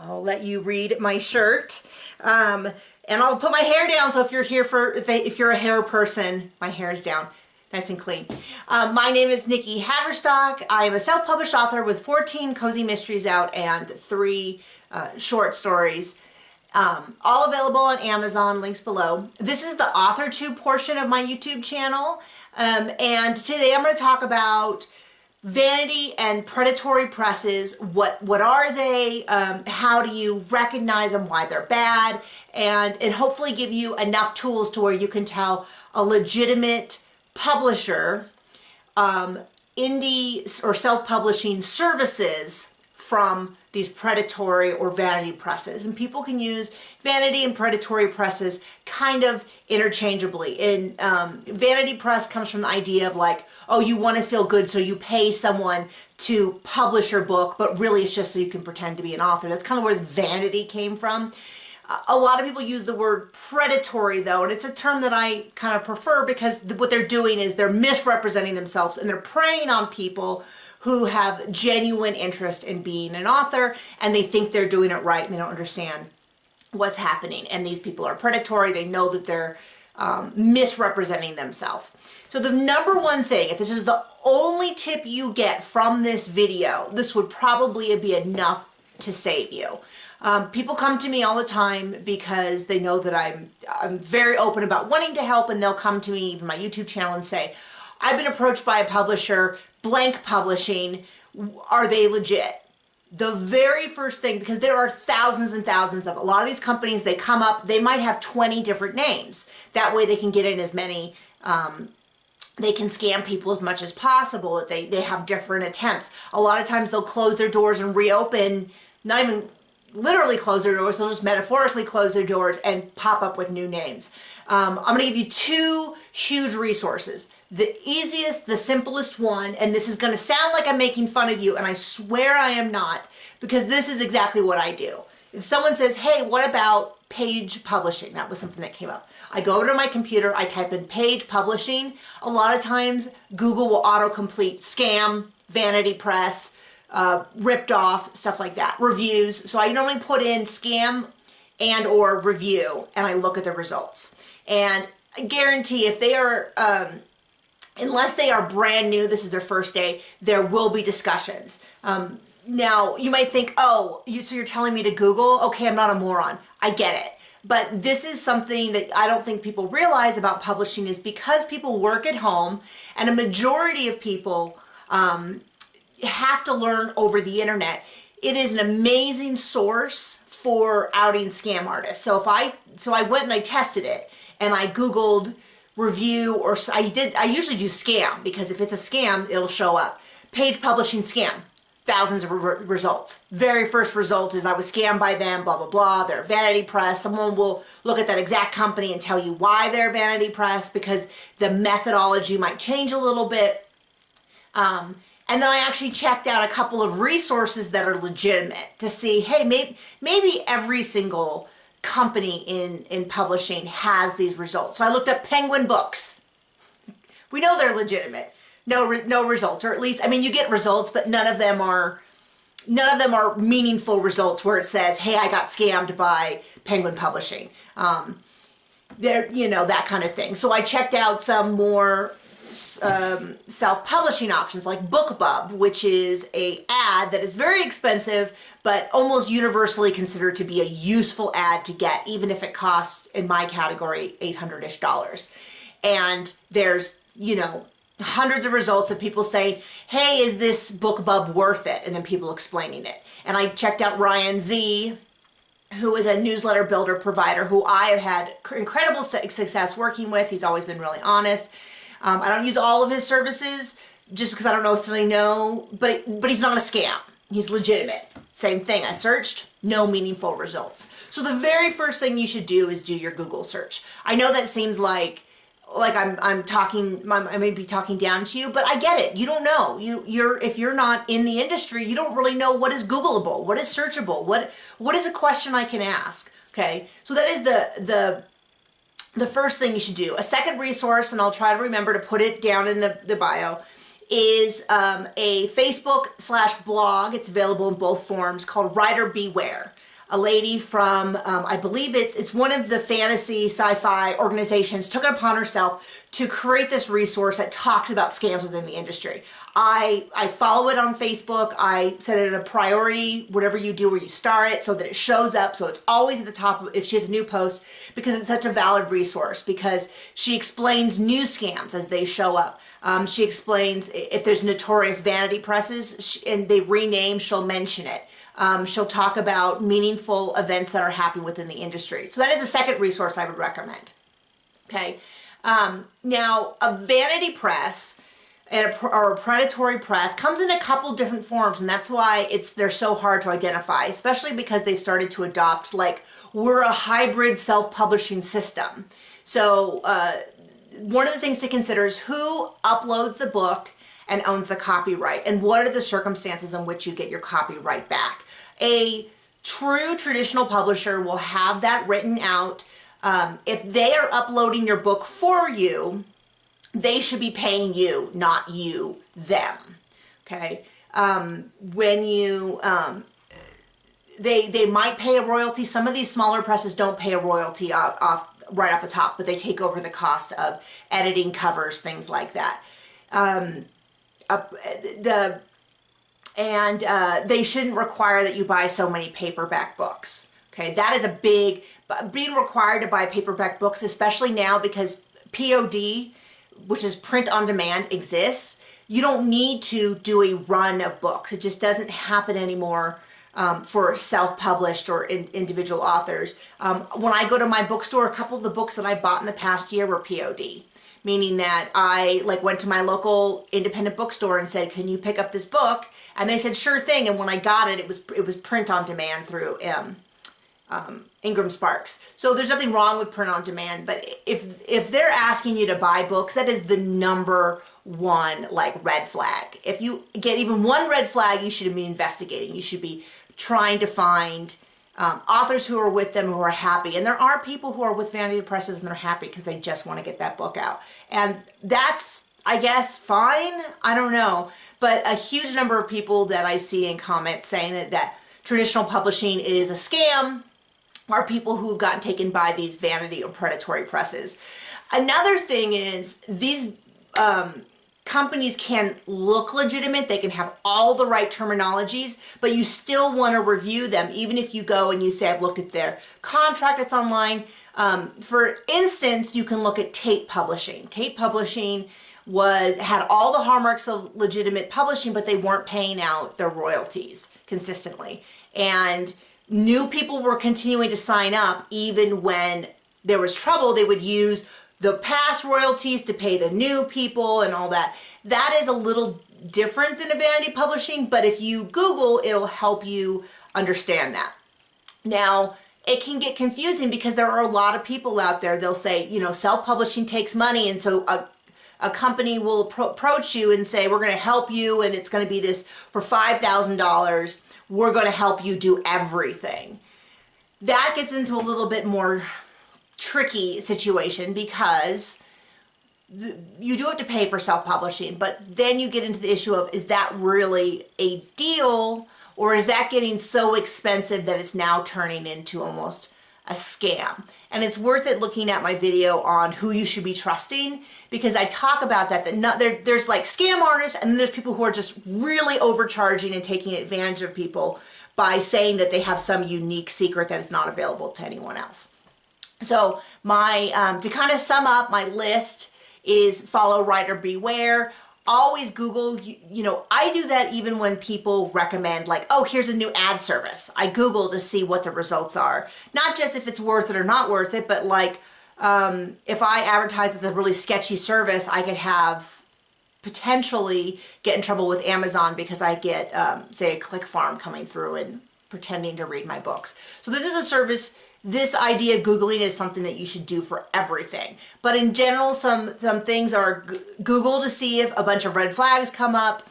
I'll let you read my shirt. And I'll put my hair down, so if you're here if you're a hair person, my hair is down, nice and clean. My name is Nikki Haverstock. I am a self-published author with 14 cozy mysteries out and 3 short stories. All available on Amazon, links below. This is the AuthorTube portion of my YouTube channel. And today I'm going to talk about Vanity and Predatory presses. What are they? How do you recognize them? Why they're bad? And hopefully give you enough tools to where you can tell a legitimate publisher, indie or self-publishing services from these predatory or vanity presses. And people can use vanity and predatory presses kind of interchangeably. And vanity press comes from the idea of like, oh, you want to feel good, so you pay someone to publish your book, but really it's just so you can pretend to be an author. That's kind of where the vanity came from. A lot of people use the word predatory though, and it's a term that I kind of prefer because what they're doing is they're misrepresenting themselves and they're preying on people who have genuine interest in being an author, and they think they're doing it right and they don't understand what's happening. And these people are predatory. They know that they're misrepresenting themselves. So the number one thing, if this is the only tip you get from this video, this would probably be enough to save you. People come to me all the time because they know that I'm very open about wanting to help, and they'll come to me, even my YouTube channel, and say, I've been approached by a publisher, blank publishing, are they legit? The very first thing, because there are thousands and thousands of, a lot of these companies, they come up, they might have 20 different names. That way they can get in as many, they can scam people as much as possible, that they have different attempts. A lot of times they'll close their doors and reopen, not even literally close their doors, they'll just metaphorically close their doors and pop up with new names. I'm going to give you 2 huge resources. The easiest, the simplest one, and this is going to sound like I'm making fun of you, and I swear I am not, because this is exactly what I do. If someone says, hey, what about page publishing? That was something that came up. I go to my computer, I type in page publishing. A lot of times Google will autocomplete scam, vanity press, ripped off, stuff like that, reviews. So I normally put in scam and or review, and I look at the results. And I guarantee if they are, unless they are brand new, this is their first day, there will be discussions. Now, you might think, oh, so you're telling me to Google? Okay, I'm not a moron. I get it. But this is something that I don't think people realize about publishing, is because people work at home, and a majority of people have to learn over the internet. It is an amazing source for outing scam artists. So I went and I tested it, and I Googled review, or I usually do scam, because if it's a scam, it'll show up. Page publishing scam, thousands of results. Very first result is I was scammed by them, blah, blah, blah. They're vanity press. Someone will look at that exact company and tell you why they're vanity press, because the methodology might change a little bit. And then I actually checked out a couple of resources that are legitimate to see, hey, maybe every single company in publishing has these results. So I looked up Penguin Books. We know they're legitimate. No results, or at least, I mean, you get results, but none of them are meaningful results where it says, hey, I got scammed by Penguin Publishing. There, that kind of thing. So I checked out some more self-publishing options like BookBub, which is an ad that is very expensive but almost universally considered to be a useful ad to get, even if it costs, in my category, $800-ish. And there's hundreds of results of people saying, hey, is this BookBub worth it? And then people explaining it. And I checked out Ryan Z, who is a newsletter builder provider who I have had incredible success working with. He's always been really honest. I don't use all of his services just because I don't necessarily know, but he's not a scam. He's legitimate. Same thing. I searched, no meaningful results. So the very first thing you should do is do your Google search. I know that seems like I'm talking, I may be talking down to you, but I get it. You don't know. If you're not in the industry, you don't really know what is Googleable, what is searchable, what is a question I can ask. Okay, so that is the first thing you should do. A second resource, and I'll try to remember to put it down in the bio, is a Facebook/blog. It's available in both forms, called Writer Beware. a lady from, I believe it's one of the fantasy sci-fi organizations, took it upon herself to create this resource that talks about scams within the industry. I follow it on Facebook. I set it a priority, whatever you do where you start it, so that it shows up, so it's always at the top if she has a new post, because it's such a valid resource, because she explains new scams as they show up. She explains if there's notorious vanity presses and they rename, she'll mention it. She'll talk about meaningful events that are happening within the industry. So that is a second resource I would recommend. Okay. Now, a vanity press or a predatory press comes in a couple different forms, and that's why they're so hard to identify, especially because they've started to adopt, like, we're a hybrid self-publishing system. So one of the things to consider is who uploads the book and owns the copyright, and what are the circumstances in which you get your copyright back. A true traditional publisher will have that written out. If they are uploading your book for you, they should be paying you, not you them. Okay. When you they might pay a royalty. Some of these smaller presses don't pay a royalty right off the top, but they take over the cost of editing covers, things like that. They shouldn't require that you buy so many paperback books. Okay, that is a big, being required to buy paperback books, especially now because POD, which is print on demand, exists. You don't need to do a run of books. It just doesn't happen anymore for self-published or individual authors. When I go to my bookstore, a couple of the books that I bought in the past year were POD. Meaning that I went to my local independent bookstore and said, can you pick up this book? And they said, sure thing. And when I got it, it was print on demand through Ingram Sparks. So there's nothing wrong with print on demand, but if they're asking you to buy books, that is the number one red flag. If you get even one red flag, you should be investigating. You should be trying to find authors who are with them who are happy. And there are people who are with vanity presses and they're happy because they just want to get that book out. And that's, I guess, fine. I don't know. But a huge number of people that I see in comments saying that traditional publishing is a scam are people who have gotten taken by these vanity or predatory presses. Another thing is these companies can look legitimate. They can have all the right terminologies, but you still want to review them, even if you go and you say, I've looked at their contract, it's online. For instance, you can look at Tate Publishing. Tate Publishing had all the hallmarks of legitimate publishing, but they weren't paying out their royalties consistently. And new people were continuing to sign up even when there was trouble. They would use the past royalties to pay the new people and all that. That is a little different than a vanity publishing, but if you Google, it'll help you understand that. Now, it can get confusing because there are a lot of people out there, they'll say, self-publishing takes money, and so a company will approach you and say, we're going to help you, and it's going to be this for $5,000. We're going to help you do everything. That gets into a little bit more tricky situation because you do have to pay for self-publishing, but then you get into the issue of, is that really a deal, or is that getting so expensive that it's now turning into almost a scam? And it's worth it looking at my video on who you should be trusting, because I talk about that there's scam artists, and then there's people who are just really overcharging and taking advantage of people by saying that they have some unique secret that is not available to anyone else. So to kind of sum up, my list is follow, write, or beware. Always Google, I do that even when people recommend oh, here's a new ad service. I Google to see what the results are. Not just if it's worth it or not worth it, but if I advertise with a really sketchy service, I could potentially get in trouble with Amazon because I get, say, a click farm coming through and pretending to read my books. So this is a service. This idea, Googling, is something that you should do for everything. But in general, some things are Google to see if a bunch of red flags come up.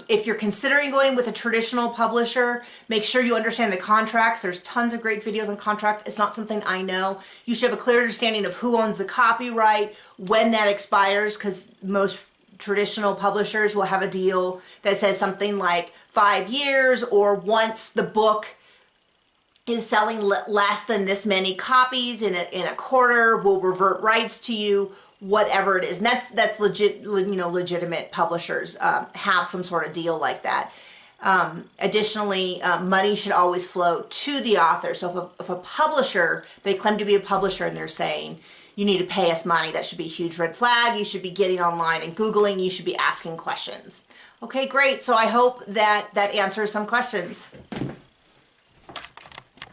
If you're considering going with a traditional publisher, make sure you understand the contracts. There's tons of great videos on contract. It's not something I know. You should have a clear understanding of who owns the copyright, when that expires, because most traditional publishers will have a deal that says something like 5 years, or once the book is selling less than this many copies in a quarter, will revert rights to you, whatever it is. And that's legit, legitimate publishers have some sort of deal like that. Additionally, money should always flow to the author. So if a publisher, they claim to be a publisher and they're saying, you need to pay us money, that should be a huge red flag. You should be getting online and Googling, you should be asking questions. Okay, great. So I hope that answers some questions.